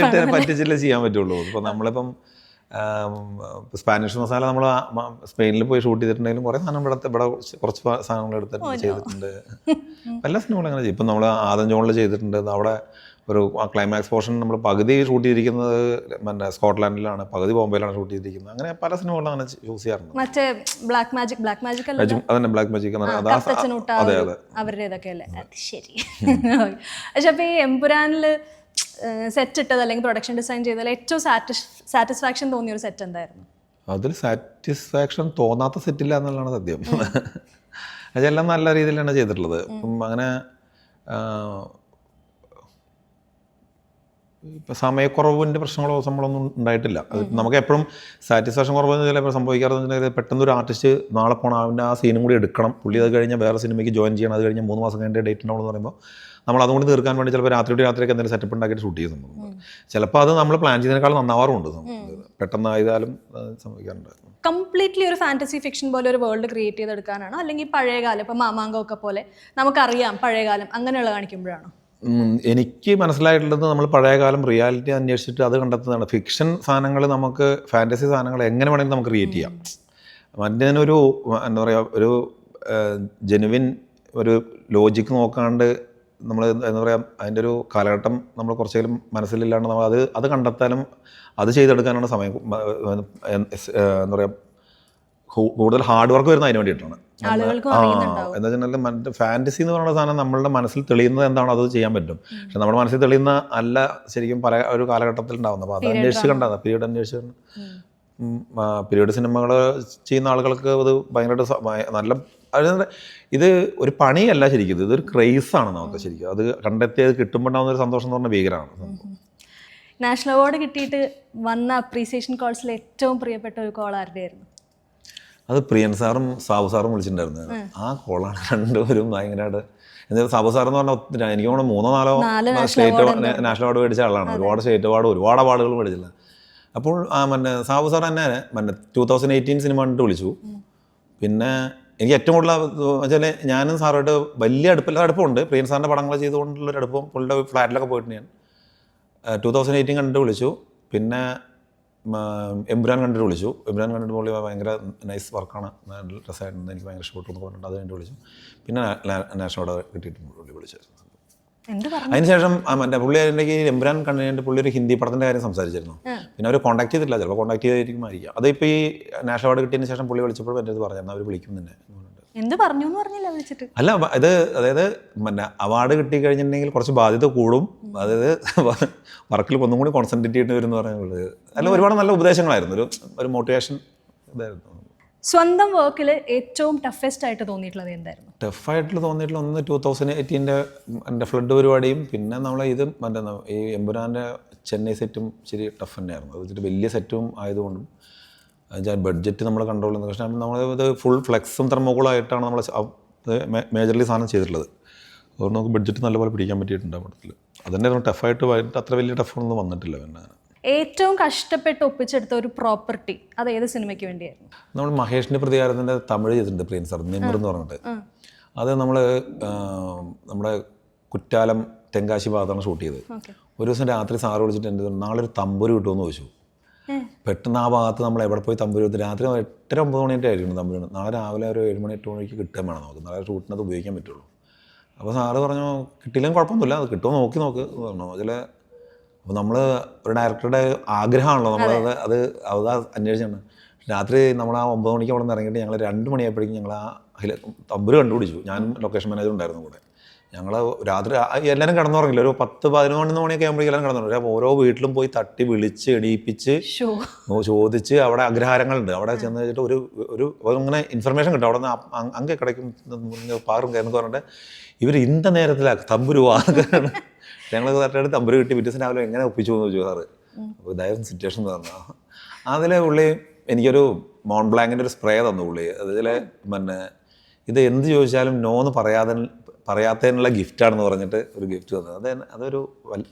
S2: പറ്റിച്ചില്ലേ ചെയ്യാൻ പറ്റുള്ളൂ. ഇപ്പോൾ നമ്മളിപ്പം സ്പാനിഷ് മസാല നമ്മൾ സ്പെയിനിൽ പോയി ഷൂട്ട് ചെയ്തിട്ടുണ്ടെങ്കിലും കുറേ സാധനം ഇവിടെ കുറച്ച് സാധനങ്ങൾ എടുത്തിട്ട് ചെയ്തിട്ടുണ്ട്. എല്ലാ സിനിമകളും അങ്ങനെ ചെയ്യും. ഇപ്പം നമ്മൾ ആദം ജോണിൽ ചെയ്തിട്ടുണ്ട്. അവിടെ ഒരു ക്ലൈമാക്സ് പോർഷൻ നമ്മൾ പകുതി ഷൂട്ട് ചെയ്തിരിക്കുന്നത് മറ്റേ സ്കോട്ട്ലാൻഡിലാണ്, പകുതി ബോംബെയിലാണ് ഷൂട്ട് ചെയ്തിരിക്കുന്നത്. അങ്ങനെ പല സിനിമകളും അങ്ങനെ യൂസ് ചെയ്യാറുണ്ട്.
S1: മറ്റേ ബ്ലാക്ക് മാജിക്
S2: അതന്നെ ബ്ലാക്ക് മാജിക്
S1: അവരുടേതൊക്കെ അല്ലേ? ശരി. പക്ഷെ അപ്പോൾ ഈ എംപുരാനിൽ സെറ്റ് ഇട്ടത് അല്ലെങ്കിൽ പ്രൊഡക്ഷൻ ഡിസൈൻ ചെയ്തതിൽ ഏറ്റവും സാറ്റിസ്ഫാക്ഷൻ തോന്നിയ ഒരു സെറ്റ് എന്തായിരുന്നു?
S2: അതിൽ സാറ്റിസ്ഫാക്ഷൻ തോന്നാത്ത സെറ്റില്ല എന്നുള്ളതാണ് സത്യം. അതെല്ലാം നല്ല രീതിയിലാണ് ചെയ്തിട്ടുള്ളത്. ഇപ്പം അങ്ങനെ ഇപ്പം സമയക്കുറവിൻ്റെ പ്രശ്നങ്ങളോ സംഭവമൊന്നും ഉണ്ടായിട്ടില്ല. അത് നമുക്ക് എപ്പോഴും സാറ്റിസ്ഫാക്ഷൻ കുറവെന്ന് ചിലപ്പോൾ സംഭവിക്കാറെന്ന് പെട്ടെന്ന് ഒരു ആർട്ടിസ്റ്റ് നാളെ പോകണം, അവൻ്റെ ആ സീനും കൂടി എടുക്കണം, പുള്ളി അത് കഴിഞ്ഞാൽ വേറെ സിനിമയ്ക്ക് ജോയിൻ ചെയ്യണം, അത് കഴിഞ്ഞ് 3 മാസം കഴിഞ്ഞ ഡേറ്റ് ഉണ്ടാവുമെന്ന് പറയുമ്പോൾ നമ്മൾ അതുകൊണ്ട് തീർക്കാൻ വേണ്ടി ചിലപ്പോൾ രാത്രിയൊക്കെ എന്തെങ്കിലും സെറ്റപ്പ് ഉണ്ടാക്കിയിട്ട് ഷൂട്ട് ചെയ്യുന്നുണ്ട്. ചിലപ്പോൾ അത് നമ്മൾ പ്ലാൻ ചെയ്തതിനേക്കാൾ നന്നാവാറുണ്ട്. പെട്ടെന്ന് ആയതാലും സംഭവിക്കാറുണ്ട്.
S1: കംപ്ലീറ്റ്ലി ഒരു ഫാൻറ്റസി ഫിക്ഷൻ പോലെ ഒരു വേൾഡ് ക്രിയേറ്റ് ചെയ്തെടുക്കാനാണോ, അല്ലെങ്കിൽ പഴയകാലം ഇപ്പോൾ മാമാങ്കമൊക്കെ പോലെ നമുക്കറിയാം പഴയകാലം അങ്ങനെയുള്ള കാണിക്കുമ്പോഴാണോ?
S2: എനിക്ക് മനസ്സിലായിട്ടുള്ളത് നമ്മൾ പഴയകാലം റിയാലിറ്റി അന്വേഷിച്ചിട്ട് അത് കണ്ടെത്തുന്നതാണ്. ഫിക്ഷൻ സാധനങ്ങൾ നമുക്ക് ഫാൻറ്റസി സാധനങ്ങൾ എങ്ങനെ വേണമെങ്കിലും നമുക്ക് ക്രിയേറ്റ് ചെയ്യാം. മറ്റേതിനൊരു എന്താ പറയുക, ഒരു ജെനുവിൻ ഒരു ലോജിക്ക് നോക്കാണ്ട് നമ്മൾ എന്താ പറയുക, അതിൻ്റെ ഒരു കാലഘട്ടം നമ്മൾ കുറച്ചെങ്കിലും മനസ്സിലില്ലാണ്ട് നമ്മൾ അത് കണ്ടെത്താനും അത് ചെയ്തെടുക്കാനുള്ള സമയം എന്താ പറയുക കൂടുതൽ ഹാർഡ് വർക്ക് വരുന്നത് അതിന് വേണ്ടിയിട്ടാണ്. എന്താ വെച്ചാൽ മറ്റേ ഫാൻറ്റസി എന്ന് പറയുന്ന സാധനം നമ്മളുടെ മനസ്സിൽ തെളിയുന്നത് എന്താണോ അത് ചെയ്യാൻ പറ്റും. പക്ഷെ നമ്മുടെ മനസ്സിൽ തെളിയുന്ന അല്ല ശരിക്കും പല ഒരു കാലഘട്ടത്തിൽ ഉണ്ടാവുന്നത്. അപ്പോൾ അത് അന്വേഷിച്ച് കണ്ടതാണ്, പീരീഡ് അന്വേഷിച്ച് പീരീഡ് സിനിമകൾ ചെയ്യുന്ന ആളുകൾക്ക് അത് ഭയങ്കരമായിട്ട് നല്ല ഇത് ഒരു പണിയല്ല ശരിക്കും, ഇതൊരു ക്രേസാണ് നമുക്ക് ശരിക്കും. അത് കണ്ടെത്തിയത് കിട്ടുമ്പോണ്ടാവുന്ന ഒരു സന്തോഷം എന്ന് പറഞ്ഞാൽ ഭീകരമാണ്.
S1: നാഷണൽ അവാർഡ് കിട്ടിയിട്ട് വന്ന അപ്രീസിയേഷൻ കോൾസിൽ ഏറ്റവും പ്രിയപ്പെട്ട ഒരു കോൾ ആരുടെ ആയിരുന്നു?
S2: അത് പ്രിയൻ സാറും സാബു സാറും വിളിച്ചിട്ടുണ്ടായിരുന്നു. ആ കോളാണ് രണ്ടുപേരും ഭയങ്കരമായിട്ട്. എന്തായാലും സാബു സാറെന്ന് പറഞ്ഞാൽ ഒത്തിരി, എനിക്ക് തോന്നുന്നു 3-4 സ്റ്റേറ്റ് നാഷണൽ അവാർഡ് മേടിച്ച ആളാണ്. ഒരുപാട് സ്റ്റേറ്റ് അവാർഡ് ഒരുപാട് അവാർഡുകൾ മേടിച്ചില്ല. അപ്പോൾ സാബു സാർ എന്നെ 2018 സിനിമ കണ്ടിട്ട് വിളിച്ചു. പിന്നെ എനിക്ക് ഏറ്റവും കൂടുതൽ വെച്ചാൽ ഞാനും സാറുമായിട്ട് വലിയ അടുപ്പമുണ്ട്. പ്രിയൻ സാറിൻ്റെ പടങ്ങൾ ചെയ്തുകൊണ്ടുള്ളൊരു അടുപ്പം. പുള്ളിയുടെ ഫ്ലാറ്റിലൊക്കെ പോയിട്ട് ഞാൻ 2018 കണ്ടിട്ട് വിളിച്ചു. പിന്നെ എംപുരാൻ കണ്ടിട്ട് വിളിച്ചു. എംപുരാൻ കണ്ടിട്ട് പുള്ളി ഭയങ്കര നൈസ് വർക്കാണ്, നല്ല രസമായിട്ടുണ്ട്, എനിക്ക് ഭയങ്കര ഇഷ്ടപ്പെട്ടു എന്ന് പറഞ്ഞിട്ട് അത് കണ്ടിട്ട് വിളിച്ചു. പിന്നെ നാഷണൽ അവാർഡ് കിട്ടിയിട്ടുണ്ട് പുള്ളി വിളിച്ചായിരുന്നു. അതിനുശേഷം മറ്റേ പുള്ളി അതിലേക്ക് എംപുരാൻ കണ്ടിട്ട് പുള്ളി ഒരു ഹിന്ദി പടത്തിൻ്റെ കാര്യം സംസാരിച്ചിരുന്നു. പിന്നെ അവർ കോൺടാക്ട് ചെയ്തിട്ടില്ല, ചിലപ്പോൾ കോൺടാക്ട് ചെയ്തിരിക്കുമായിരിക്കും. അതിപ്പോൾ ഈ നാഷണൽ അവാർഡ് കിട്ടിയതിന് ശേഷം പുള്ളി വിളിച്ചപ്പോൾ എൻ്റെ അടുത്ത് പറഞ്ഞായിരുന്നു അവർ വിളിക്കും തന്നെ.
S1: എന്ത് പറഞ്ഞു എന്ന് പറഞ്ഞില്ല വിളിച്ചിട്ട്.
S2: അല്ല ഇത് അതായത് പിന്നെ അവാർഡ് കിട്ടിക്കഴിഞ്ഞിട്ടുണ്ടെങ്കിൽ കുറച്ച് ബാധ്യത കൂടും, അതായത് വർക്കിൽ ഒന്നും കൂടി കോൺസെൻട്രേറ്റ് ചെയ്യേണ്ടി വരും എന്ന് പറയുന്നത്. അല്ല ഒരുപാട് നല്ല ഉപദേശങ്ങളായിരുന്നു, ഒരു മോട്ടിവേഷൻ ഇതായിരുന്നു.
S1: സ്വന്തം വർക്കിൽ ഏറ്റവും ടഫസ്റ്റ് ആയിട്ട് തോന്നിയിട്ടുള്ളത് എന്തായിരുന്നു?
S2: ടഫായിട്ട് തോന്നിയിട്ടുള്ള ഒന്ന് 2018 എൻ്റെ ഫ്ലഡ് പരിപാടിയും, പിന്നെ നമ്മളെ ഇത് മറ്റേ ഈ എമ്പുരാൻ്റെ ചെന്നൈ സെറ്റും ഇച്ചിരി ടഫ് തന്നെയായിരുന്നു. അത് വെച്ചിട്ട് വലിയ സെറ്റും ആയതുകൊണ്ടും ബഡ്ജറ്റ് നമ്മൾ കൺട്രോൾ ചെയ്യുന്നത്. പക്ഷേ നമ്മളിത് ഫുൾ ഫ്ലെക്സും തെർമോക്കോളായിട്ടാണ് നമ്മൾ മേജർലി സാധനം ചെയ്തിട്ടുള്ളത്. അതുകൊണ്ട് നമുക്ക് ബഡ്ജറ്റ് നല്ലപോലെ പിടിക്കാൻ പറ്റിയിട്ടുണ്ട് പടത്തിൽ. അതുതന്നെ ടഫായിട്ട് അത്ര വലിയ ടഫൊന്നും വന്നിട്ടില്ല. പിന്നെ
S1: ഏറ്റവും കഷ്ടപ്പെട്ട് ഒപ്പിച്ചെടുത്ത ഒരു പ്രോപ്പർട്ടി അത് ഏത് സിനിമയ്ക്ക് വേണ്ടിയായിരുന്നു?
S2: നമ്മൾ മഹേഷിൻ്റെ പ്രതികാരത്തിൻ്റെ തമിഴ് ചെയ്തിട്ടുണ്ട്, പ്രിൻസ് സാർ നിമർ എന്ന് പറഞ്ഞിട്ട്. അത് നമ്മൾ നമ്മുടെ കുറ്റാലം തെങ്കാശി ഭാഗത്താണ് ഷൂട്ട് ചെയ്തത്. ഒരു ദിവസം രാത്രി സാറ് വിളിച്ചിട്ട് എൻ്റെ നാളെ ഒരു തമ്പൂര് കിട്ടുമെന്ന് ചോദിച്ചു. പെട്ടെന്ന് ആ ഭാഗത്ത് നമ്മൾ എവിടെ പോയി തമ്പൂര് എടുത്ത് രാത്രി 8-9 മണിയായിട്ട് ആയിരിക്കും തമ്പൂര്. നാളെ രാവിലെ ഒരു 7 മണി 8 മണിക്ക് കിട്ടാൻ വേണം നമുക്ക്, നാളെ ഷൂട്ടിനത് ഉപയോഗിക്കാൻ പറ്റുള്ളൂ. അപ്പോൾ സാറ് പറഞ്ഞു കിട്ടിയില്ലെങ്കിൽ കുഴപ്പമൊന്നുമില്ല, അത് കിട്ടുമോ നോക്കി നോക്ക് പറഞ്ഞു. അതിൽ അപ്പോൾ നമ്മൾ ഒരു ഡയറക്ടറുടെ ആഗ്രഹമാണല്ലോ നമ്മളത് അത് അന്വേഷിച്ചാണ്. രാത്രി നമ്മൾ ആ 9 മണിക്ക് അവിടെ നിന്ന് ഇറങ്ങിയിട്ട് ഞങ്ങൾ 2 മണിയായപ്പോഴേക്കും ഞങ്ങൾ ആ തമ്പൂര് കണ്ടുപിടിച്ചു. ഞാൻ ലൊക്കേഷൻ മാനേജർ ഉണ്ടായിരുന്നു കൂടെ. ഞങ്ങൾ രാത്രി എല്ലാവരും കിടന്നുറങ്ങില്ല, ഒരു 10-11 മണിയൊക്കെ ആകുമ്പോഴേക്കും എല്ലാവരും കിടന്നുറങ്ങി. അപ്പോൾ ഓരോ വീട്ടിലും പോയി തട്ടി വിളിച്ച് എണീപ്പിച്ച് ചോദിച്ച് അവിടെ അഗ്രഹാരങ്ങളുണ്ട്, അവിടെ ചെന്ന് വെച്ചിട്ട് ഒരു ഇങ്ങനെ ഇൻഫർമേഷൻ കിട്ടും. അവിടെ നിന്ന് അങ്ങ് കിടക്കും പാറും കയറുന്നൊക്കെ പറഞ്ഞിട്ട് ഇവർ ഇന്ന നേരത്തിലാണ് തമ്പുരു വാങ്ങുകയാണ്. ഞങ്ങൾ കറക്റ്റായിട്ട് തമ്പുരു കിട്ടി. പിറ്റേഴ്സ് രാവിലെ എങ്ങനെ ഒപ്പിച്ചു എന്ന് ചോദിച്ചു സാറ്. അപ്പോൾ ഇതായിരുന്നു സിറ്റുവേഷൻ എന്ന് പറഞ്ഞാൽ. അതിലെ പുള്ളി എനിക്കൊരു മോൺബ്ലാങ്കിൻ്റെ ഒരു സ്പ്രേ തന്നു പുള്ളി. അതിൽ പിന്നെ ഇത് എന്ത് ചോദിച്ചാലും നോന്ന് പറയാത്തതിനുള്ള ഗിഫ്റ്റാണെന്ന് പറഞ്ഞിട്ട് ഒരു ഗിഫ്റ്റ് തന്നത്. അതൊരു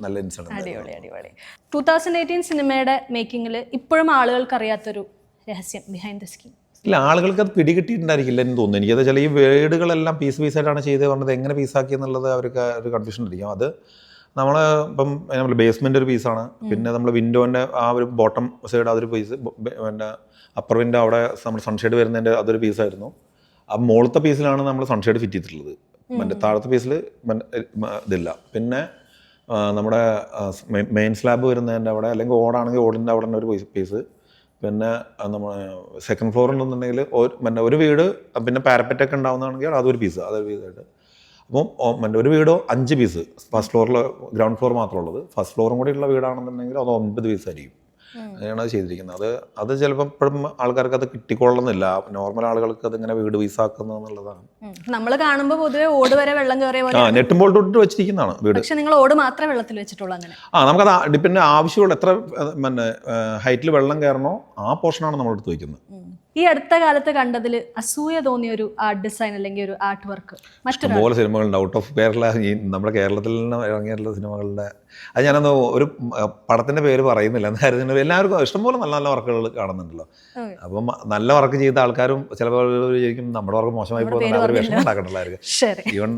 S2: നല്ല ഇൻസിഡന്റ്.
S1: അടിപൊളി അടിപൊളി. 2018 സിനിമയുടെ മേക്കിങ്ങിൽ ഇപ്പോഴും ആളുകൾക്ക് അറിയാത്തൊരു രഹസ്യം ബിഹൈൻഡ് ദ സ്ക്രീൻ?
S2: ഇല്ല, ആളുകൾക്ക് അത് പിടികിട്ടിയിട്ടുണ്ടായിരിക്കില്ല എന്ന് തോന്നുന്നു. എനിക്കത് ചില ഈ വേർഡുകളെല്ലാം പീസായിട്ടാണ് ചെയ്തത് പറഞ്ഞത് എങ്ങനെ പീസാക്കി എന്നുള്ളത് അവർക്ക് ഒരു കൺഫ്യൂഷൻ ഇരിക്കും. അത് നമ്മൾ ഇപ്പം നമ്മൾ ബേസ്മെൻ്റ് ഒരു പീസാണ്, പിന്നെ നമ്മൾ വിൻഡോൻ്റെ ആ ഒരു ബോട്ടം സൈഡ് അതൊരു പീസ്, പിന്നെ അപ്പർ വിൻഡോ അവിടെ നമ്മൾ സൺഷെയ്ഡ് വരുന്നതിൻ്റെ അതൊരു പീസായിരുന്നു. ആ മുകളിലത്തെ പീസിലാണ് നമ്മൾ സൺഷെയ്ഡ് ഫിറ്റ് ചെയ്തിട്ടുള്ളത്. മറ്റേ താഴത്തെ പീസിൽ ഇതില്ല. പിന്നെ നമ്മുടെ മെയിൻ സ്ലാബ് വരുന്നതിൻ്റെ അവിടെ, അല്ലെങ്കിൽ ഓടാണെങ്കിൽ ഓടിൻ്റെ അവിടെ തന്നെ ഒരു പീസ്. പിന്നെ നമ്മൾ സെക്കൻഡ് ഫ്ലോർ ഉണ്ടെന്നുണ്ടെങ്കിൽ ഒരു വീട്, പിന്നെ പാരപ്പറ്റൊക്കെ ഉണ്ടാവുന്നതാണെങ്കിൽ അതൊരു പീസായിട്ട്. അപ്പം ഒരു വീടോ 5 പീസ്, ഫസ്റ്റ് ഫ്ലോറിൽ ഗ്രൗണ്ട് ഫ്ലോർ മാത്രമേ ഉള്ളത്. ഫസ്റ്റ് ഫ്ലോറും കൂടി ഉള്ള വീടാണെന്നുണ്ടെങ്കിൽ അത് 9 പീസായിരിക്കും. അങ്ങനെയാണ് അത് ചെയ്തിരിക്കുന്നത്. അത് ചിലപ്പോൾ ഇപ്പോഴും ആൾക്കാർക്ക് അത് കിട്ടിക്കൊള്ളുന്നില്ല. നോർമൽ ആളുകൾക്ക് അതിങ്ങനെ വീട് പീസാക്കുന്നത് എന്നുള്ളതാണ്.
S1: നമ്മൾ കാണുമ്പോൾ പൊതുവെ ഓട് വരെ വെള്ളം കയറിയ പോലെ
S2: നെട്ടുമ്പോൾ തൊട്ട് വെച്ചിരിക്കുന്നതാണ് വീട്.
S1: പക്ഷെ നിങ്ങൾ ഓട് മാത്രമേ വെള്ളത്തിൽ വെച്ചിട്ടുള്ളൂ? അങ്ങനെ
S2: നമുക്കത് ഡിപ്പെൻഡ് ആവശ്യമുള്ള എത്ര പിന്നെ ഹൈറ്റിൽ വെള്ളം കയറണോ ആ പോർഷനാണ് നമ്മൾ എടുത്ത് വയ്ക്കുന്നത്.
S1: ഈ അടുത്ത കാലത്ത് കണ്ടതിൽ അസൂയ തോന്നിയ ഒരു ആർട്ട് ഡിസൈൻ അല്ലെങ്കിൽ ഒരു ആർട്ട് വർക്ക്?
S2: ഇഷ്ടംപോലെ സിനിമകളുണ്ട് ഔട്ട് ഓഫ് കേരള. ഈ നമ്മുടെ കേരളത്തിൽ നിന്ന് ഇറങ്ങിയിട്ടുള്ള സിനിമകളുടെ അത് ഞാനൊന്ന് ഒരു പടത്തിൻ്റെ പേര് പറയുന്നില്ല, എന്തായിരുന്നു എല്ലാവർക്കും ഇഷ്ടംപോലെ നല്ല നല്ല വർക്കുകൾ കാണുന്നുണ്ടല്ലോ. അപ്പം നല്ല വർക്ക് ചെയ്ത ആൾക്കാരും ചിലപ്പോൾ ശരിക്കും നമ്മുടെ വർക്ക് മോശമായി പോകുന്ന അവർ വിഷമം ഉണ്ടാക്കണ്ടല്ലായിരിക്കും. ഈവൻ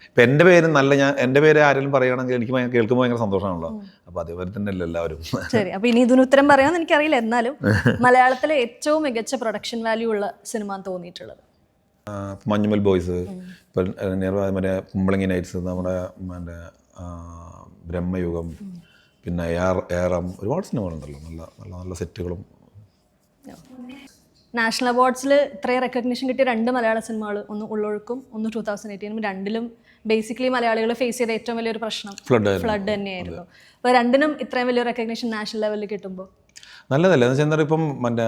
S2: ഇപ്പം എൻ്റെ പേര് ആരെങ്കിലും പറയുകയാണെങ്കിൽ എനിക്ക് കേൾക്കുമ്പോൾ ഭയങ്കര സന്തോഷമാണല്ലോ. അപ്പോൾ അതേപോലെ തന്നെ അല്ല എല്ലാവരും.
S1: ശരി, അപ്പോൾ ഇനി ഇതിന് ഉത്തരം പറയാമെന്ന് എനിക്കറിയില്ല, എന്നാലും മലയാളത്തിലെ ഏറ്റവും മികച്ച പ്രൊഡക്ഷൻ വാല്യൂ ഉള്ള സിനിമ തോന്നിയിട്ടുള്ളത്?
S2: മഞ്ഞുമൽ ബോയ്സ്, ഇപ്പം മറ്റേ കുമ്പളങ്ങി നൈറ്റ്സ്, നമ്മുടെ മറ്റേ ബ്രഹ്മയുഗം, പിന്നെ ഏറം, ഒരുപാട് സിനിമകളുണ്ടല്ലോ നല്ല നല്ല നല്ല സെറ്റുകളും.
S1: നാഷണൽ അവാർഡ്സിൽ ഇത്രയും റെക്കഗ്നിഷൻ കിട്ടിയ 2 മലയാള സിനിമകൾ, ഒന്ന് ഉള്ളൊഴുക്കും ഒന്ന് 2018. രണ്ടിലും ബേസിക്കലി മലയാളികൾ ഫേസ് ചെയ്ത ഏറ്റവും വലിയൊരു പ്രശ്നം ഫ്ലഡ് തന്നെയായിരുന്നു. അപ്പോൾ രണ്ടിനും ഇത്രയും വലിയ റെക്കഗ്നിഷൻ നാഷണൽ ലെവലിൽ കിട്ടുമ്പോൾ
S2: നല്ലതല്ലേ? എന്ന് വെച്ചാൽ ഇപ്പം മറ്റേ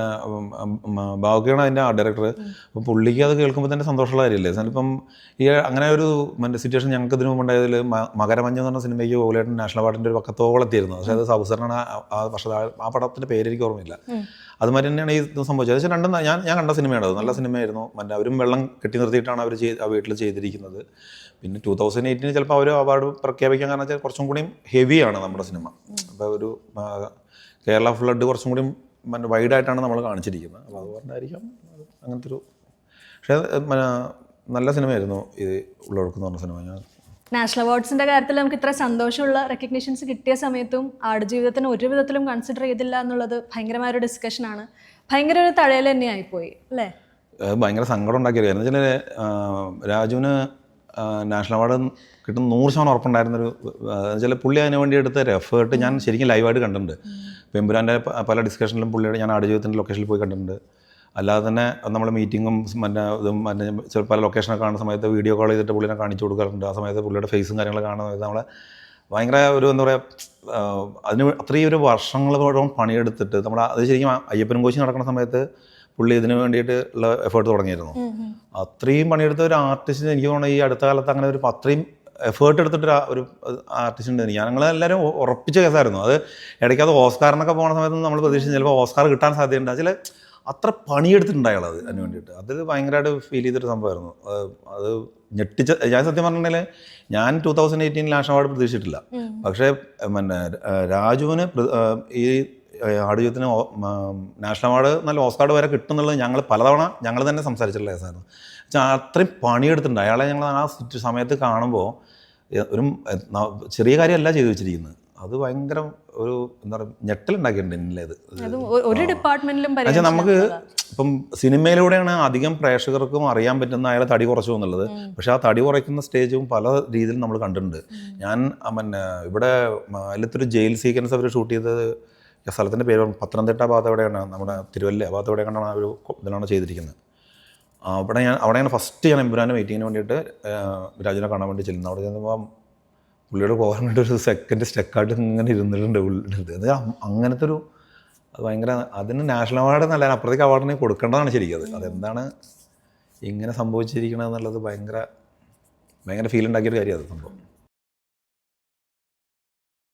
S2: ബാബുക്കാണ് അതിൻ്റെ ആ ഡയറക്ടർ. അപ്പം പുള്ളിക്ക് അത് കേൾക്കുമ്പോൾ തന്നെ സന്തോഷമുള്ള കാര്യമില്ലേ? ഇപ്പം ഈ അങ്ങനെ ഒരു മറ്റേ സിറ്റുവേഷൻ ഞങ്ങൾക്ക് ഇതിനു മുമ്പ് ഉണ്ടായതിൽ മകരമഞ്ഞ് എന്ന് പറഞ്ഞ സിനിമയ്ക്ക് ഓലേട്ടൻ നാഷണൽ അവാർഡിൻ്റെ ഒരു പക്കത്തോളെത്തിയിരുന്നു. പക്ഷേ അത് സൗസറിനാണ് ആ വർഷത്തെ ആ പടത്തിൻ്റെ പേര് എനിക്ക് ഓർമ്മയില്ല. അതുമാതിരി തന്നെയാണ് ഈ സംഭവിച്ചത്. പക്ഷേ രണ്ടും ഞാൻ കണ്ട സിനിമയാണ്, അത് നല്ല സിനിമയായിരുന്നു. മറ്റേ അവരും വെള്ളം കെട്ടി നിർത്തിയിട്ടാണ് അവർ ആ വീട്ടിൽ ചെയ്തിരിക്കുന്നത്. പിന്നെ 2018 ചിലപ്പോൾ അവർ അവാർഡ് പ്രഖ്യാപിക്കാൻ കാരണം വെച്ചാൽ കുറച്ചും കൂടിയും ഹെവിയാണ് നമ്മുടെ സിനിമ. അപ്പോൾ ഒരു കേരള ഫ്ലഡ് കുറച്ചും കൂടി വൈഡായിട്ടാണ് നമ്മൾ കാണിച്ചിരിക്കുന്നത്. അപ്പോൾ അതുകൊണ്ടായിരിക്കാം അങ്ങനത്തെ ഒരു. പക്ഷേ നല്ല സിനിമയായിരുന്നു ഇത് ഉള്ളൊഴുക്ക് എന്ന് പറഞ്ഞ സിനിമ. ഞാൻ
S1: നാഷണൽ അവാർഡ്സിൻ്റെ കാര്യത്തിൽ നമുക്ക് ഇത്ര സന്തോഷമുള്ള റെക്കഗ്നിഷൻസ് കിട്ടിയ സമയത്തും ആടുജീവിതത്തിന് ഒരു വിധത്തിലും കൺസിഡർ ചെയ്തില്ല എന്നുള്ളത് ഭയങ്കരമായൊരു ഡിസ്കഷനാണ്. ഭയങ്കര ഒരു തഴയൽ തന്നെ ആയിപ്പോയി അല്ലേ?
S2: ഭയങ്കര സങ്കടം ഉണ്ടാക്കിയത് എന്ന് വെച്ചാൽ രാജുവിന് നാഷണൽ അവാർഡ് കിട്ടുന്ന 100% ഉറപ്പുണ്ടായിരുന്നൊരു വെച്ചാൽ പുള്ളി അതിന് വേണ്ടി എടുത്ത ഒരു എഫേർട്ട് ഞാൻ ശരിക്കും ലൈവായിട്ട് കണ്ടിട്ടുണ്ട്. പെമ്പുരാൻ്റെ പല ഡിസ്കഷനിലും പുള്ളിയുടെ ഞാൻ ആടുജീവിതത്തിൻ്റെ ലൊക്കേഷനിൽ പോയി കണ്ടിട്ടുണ്ട്. അല്ലാതെ തന്നെ നമ്മൾ മീറ്റിങ്ങും പല ലൊക്കേഷനൊക്കെ കാണുന്ന സമയത്ത് വീഡിയോ കോൾ ചെയ്തിട്ട് പുള്ളിനെ കാണിച്ചു കൊടുക്കാറുണ്ട്. ആ സമയത്ത് പുള്ളിയുടെ ഫേസും കാര്യങ്ങളൊക്കെ കാണുന്ന സമയത്ത് നമ്മളെ ഭയങ്കര ഒരു എന്താ പറയുക, അതിന് അത്രയും ഒരു വർഷങ്ങളോളം പണിയെടുത്തിട്ട് അത് ശരിക്കും അയ്യപ്പനും കോശി നടക്കുന്ന സമയത്ത് പുള്ളി ഇതിന് വേണ്ടിയിട്ട് ഉള്ള എഫേർട്ട് തുടങ്ങിയിരുന്നു. അത്രയും പണിയെടുത്ത ഒരു ആർട്ടിസ്റ്റിന് എനിക്ക് തോന്നുന്നു ഈ അടുത്ത കാലത്ത് അങ്ങനെ ഒരു അത്രയും എഫേർട്ട് എടുത്തിട്ട് ഒരു ആർട്ടിസ്റ്റ് ഉണ്ട്. ഞങ്ങളെല്ലാവരും ഉറപ്പിച്ച കേസായിരുന്നു. അത് ഇടയ്ക്ക് അത് ഓസ്കാറിനൊക്കെ പോകുന്ന സമയത്ത് നമ്മൾ പ്രതീക്ഷിച്ച് ചിലപ്പോൾ ഓസ്കാർ കിട്ടാൻ സാധ്യതയുണ്ട്. അതിൽ അത്ര പണിയെടുത്തിട്ടുണ്ട് അയാൾ അതിന് വേണ്ടിയിട്ട്. അത് ഭയങ്കരമായിട്ട് ഫീൽ ചെയ്തൊരു സംഭവമായിരുന്നു. അത് ഞെട്ടിച്ച, ഞാൻ സത്യം പറഞ്ഞിട്ടുണ്ടെങ്കിൽ ഞാൻ 2018 നാഷണൽ അവാർഡ് പ്രതീക്ഷിച്ചിട്ടില്ല. പക്ഷേ രാജുവിന് ഈ ആടുജീവിതത്തിന് നാഷണൽ അവാർഡ് നല്ല ഓസ്കാർ വരെ കിട്ടുന്നുള്ളത് ഞങ്ങൾ പലതവണ ഞങ്ങൾ തന്നെ സംസാരിച്ചിട്ടുള്ള കേസായിരുന്നു. വെച്ചാൽ അത്രയും പണിയെടുത്തിട്ടുണ്ട് അയാളെ. ഞങ്ങൾ ആ സമയത്ത് കാണുമ്പോൾ ഒരു ചെറിയ കാര്യമല്ല ചെയ്തു വെച്ചിരിക്കുന്നത്. അത് ഭയങ്കര ഒരു എന്താ പറയുക ഞെട്ടലുണ്ടാക്കിയിട്ടുണ്ട് എന്നിലേത്.
S1: ഒരു ഡിപ്പാർട്ട്മെന്റിലും
S2: നമുക്ക് ഇപ്പം സിനിമയിലൂടെയാണ് അധികം പ്രേക്ഷകർക്കും അറിയാൻ പറ്റുന്ന അയാളെ തടി കുറച്ചു എന്നുള്ളത്. പക്ഷെ ആ തടി കുറയ്ക്കുന്ന സ്റ്റേജും പല രീതിയിൽ നമ്മൾ കണ്ടിട്ടുണ്ട്. ഞാൻ ഇവിടെ അതിലത്തൊരു ജയിൽ സീക്വൻസ് അവർ ഷൂട്ട് ചെയ്തത്, സ്ഥലത്തിൻ്റെ പേര് പത്തനംതിട്ട ഭാഗത്ത് എവിടെയാണ്, നമ്മുടെ തിരുവല്ല ഭാഗത്ത് എവിടെയാണ് ആ ഒരു ഇതിലാണ് ചെയ്തിരിക്കുന്നത്. അവിടെയാണ് ഫസ്റ്റ് ഞാൻ എമ്പുരാൻ്റെ മീറ്റിങ്ങിന് വേണ്ടിയിട്ട് രാജുവിനെ കാണാൻ വേണ്ടി ചെല്ലുന്നത്. അവിടെ ചെന്നപ്പോൾ പുള്ളിയോട് പോകാൻ വേണ്ടി ഒരു സെക്കൻഡ് സ്റ്റെക്കായിട്ട് ഇങ്ങനെ ഇരുന്നിട്ടുണ്ട് ഉള്ളിൽ. അത് അങ്ങനത്തെ ഒരു അത് ഭയങ്കര, അതിന് നാഷണൽ അവാർഡ് എന്നല്ല അപ്പുറത്തേക്ക് അവാർഡിന് കൊടുക്കേണ്ടതാണ് ശരിക്കും. അതെന്താണ് ഇങ്ങനെ സംഭവിച്ചിരിക്കണമെന്നുള്ളത് ഭയങ്കര ഫീൽ ഉണ്ടാക്കിയൊരു കാര്യമാണ് അത് സംഭവം.